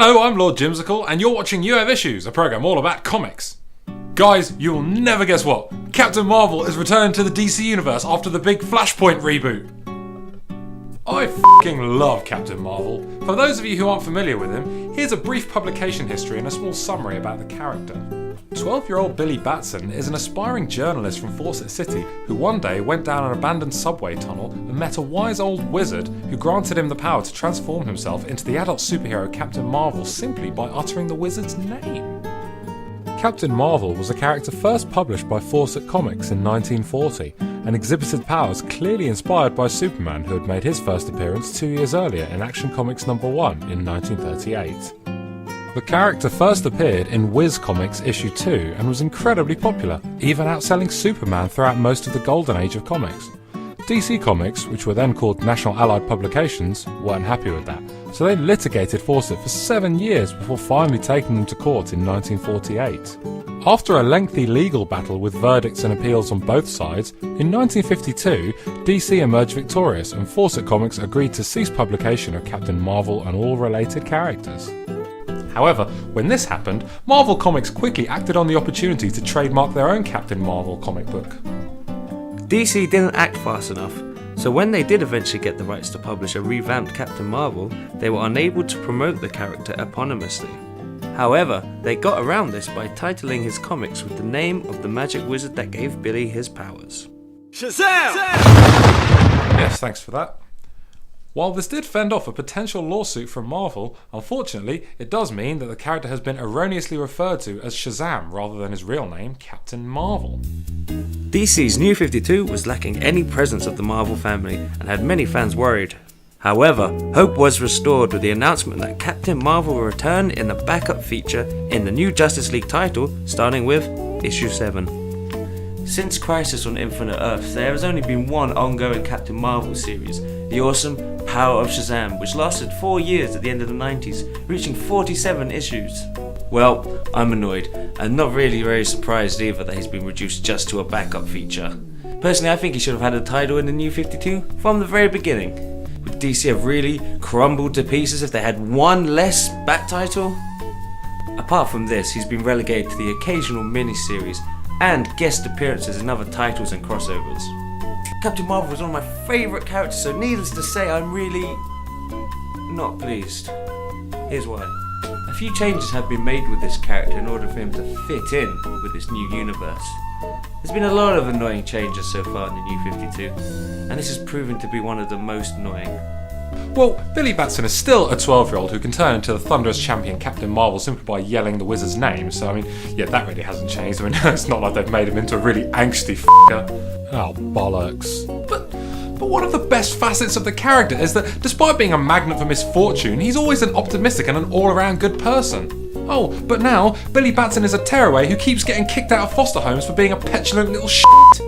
Hello, I'm Lord Jimsicle, and you're watching You Have Issues, a programme all about comics. Guys, you will never guess what. Captain Marvel is returning to the DC Universe after the big Flashpoint reboot. I f***ing love Captain Marvel. For those of you who aren't familiar with him, here's a brief publication history and a small summary about the character. 12-year-old Billy Batson is an aspiring journalist from Fawcett City who one day went down an abandoned subway tunnel and met a wise old wizard who granted him the power to transform himself into the adult superhero Captain Marvel simply by uttering the wizard's name. Captain Marvel was a character first published by Fawcett Comics in 1940 and exhibited powers clearly inspired by Superman, who had made his first appearance 2 years earlier in Action Comics #1 in 1938. The character first appeared in Whiz Comics issue 2 and was incredibly popular, even outselling Superman throughout most of the golden age of comics. DC Comics, which were then called National Allied Publications, weren't happy with that, so they litigated Fawcett for 7 years before finally taking them to court in 1948. After a lengthy legal battle with verdicts and appeals on both sides, in 1952 DC emerged victorious and Fawcett Comics agreed to cease publication of Captain Marvel and all related characters. However, when this happened, Marvel Comics quickly acted on the opportunity to trademark their own Captain Marvel comic book. DC didn't act fast enough, so when they did eventually get the rights to publish a revamped Captain Marvel, they were unable to promote the character eponymously. However, they got around this by titling his comics with the name of the magic wizard that gave Billy his powers. Shazam! Yes, thanks for that. While this did fend off a potential lawsuit from Marvel, unfortunately, it does mean that the character has been erroneously referred to as Shazam rather than his real name, Captain Marvel. DC's New 52 was lacking any presence of the Marvel family and had many fans worried. However, hope was restored with the announcement that Captain Marvel will return in a backup feature in the new Justice League title, starting with issue 7. Since Crisis on Infinite Earths, there has only been one ongoing Captain Marvel series, the awesome Power of Shazam, which lasted 4 years at the end of the 90s, reaching 47 issues. Well, I'm annoyed, and not really very surprised either that he's been reduced just to a backup feature. Personally, I think he should have had a title in the New 52 from the very beginning. Would DC have really crumbled to pieces if they had one less back title? Apart from this, he's been relegated to the occasional miniseries and guest appearances in other titles and crossovers. Captain Marvel was one of my favourite characters, so needless to say, I'm really not pleased. Here's why. A few changes have been made with this character in order for him to fit in with this new universe. There's been a lot of annoying changes so far in the New 52, and this has proven to be one of the most annoying. Well, Billy Batson is still a 12-year-old who can turn into the thunderous champion Captain Marvel simply by yelling the wizard's name, so that really hasn't changed. It's not like they've made him into a really angsty f***er. Oh, bollocks. But one of the best facets of the character is that despite being a magnet for misfortune, he's always an optimistic and an all-around good person. Oh, but now, Billy Batson is a tearaway who keeps getting kicked out of foster homes for being a petulant little shit.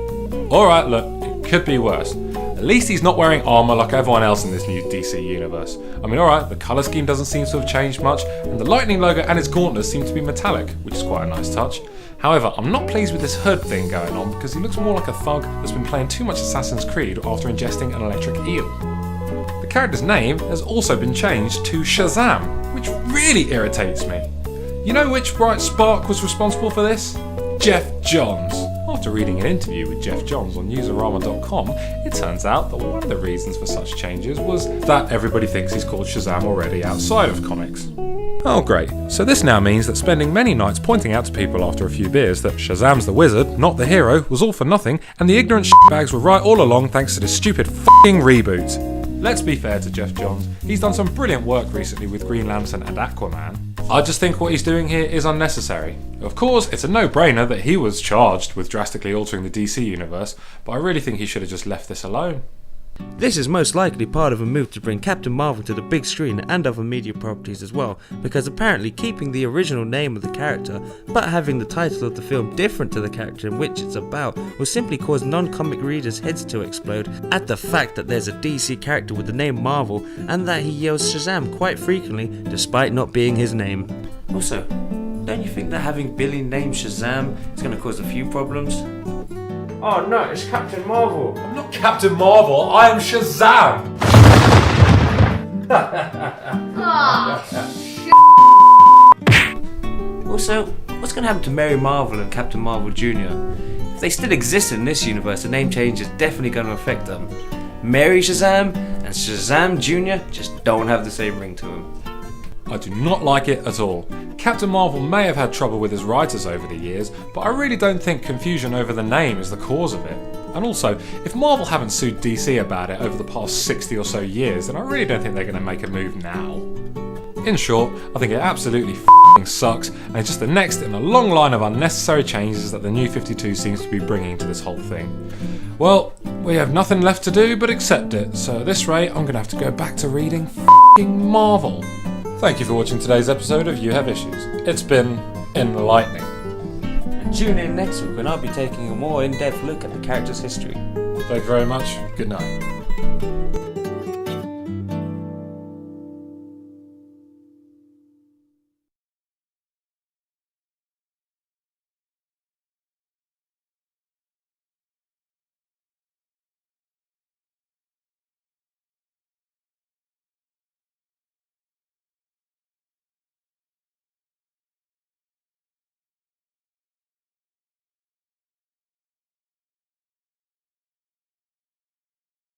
Alright, look, it could be worse. At least he's not wearing armour like everyone else in this new DC universe. Alright, the colour scheme doesn't seem to have changed much, and the lightning logo and his gauntlets seem to be metallic, which is quite a nice touch. However, I'm not pleased with this hood thing going on because he looks more like a thug that's been playing too much Assassin's Creed after ingesting an electric eel. The character's name has also been changed to Shazam, which really irritates me. You know which bright spark was responsible for this? Geoff Johns. After reading an interview with Geoff Johns on Newsarama.com, it turns out that one of the reasons for such changes was that everybody thinks he's called Shazam already outside of comics. Oh great, so this now means that spending many nights pointing out to people after a few beers that Shazam's the wizard, not the hero, was all for nothing, and the ignorant shitbags were right all along thanks to this stupid f***ing reboot. Let's be fair to Geoff Johns, he's done some brilliant work recently with Green Lantern and Aquaman. I just think what he's doing here is unnecessary. Of course, it's a no-brainer that he was charged with drastically altering the DC universe, but I really think he should have just left this alone. This is most likely part of a move to bring Captain Marvel to the big screen and other media properties as well, because apparently keeping the original name of the character but having the title of the film different to the character in which it's about will simply cause non-comic readers' heads to explode at the fact that there's a DC character with the name Marvel and that he yells Shazam quite frequently despite not being his name. Also, don't you think that having Billy named Shazam is going to cause a few problems? Oh no, it's Captain Marvel. I'm not Captain Marvel, I am Shazam! Aw, Also, what's going to happen to Mary Marvel and Captain Marvel Jr.? If they still existed in this universe, the name change is definitely going to affect them. Mary Shazam and Shazam Jr. just don't have the same ring to them. I do not like it at all. Captain Marvel may have had trouble with his writers over the years, but I really don't think confusion over the name is the cause of it. And also, if Marvel haven't sued DC about it over the past 60 or so years, then I really don't think they're going to make a move now. In short, I think it absolutely f***ing sucks, and it's just the next in a long line of unnecessary changes that the New 52 seems to be bringing to this whole thing. Well, we have nothing left to do but accept it, so at this rate I'm going to have to go back to reading f***ing Marvel. Thank you for watching today's episode of You Have Issues. It's been enlightening. And tune in next week when I'll be taking a more in-depth look at the character's history. Thank you very much. Good night.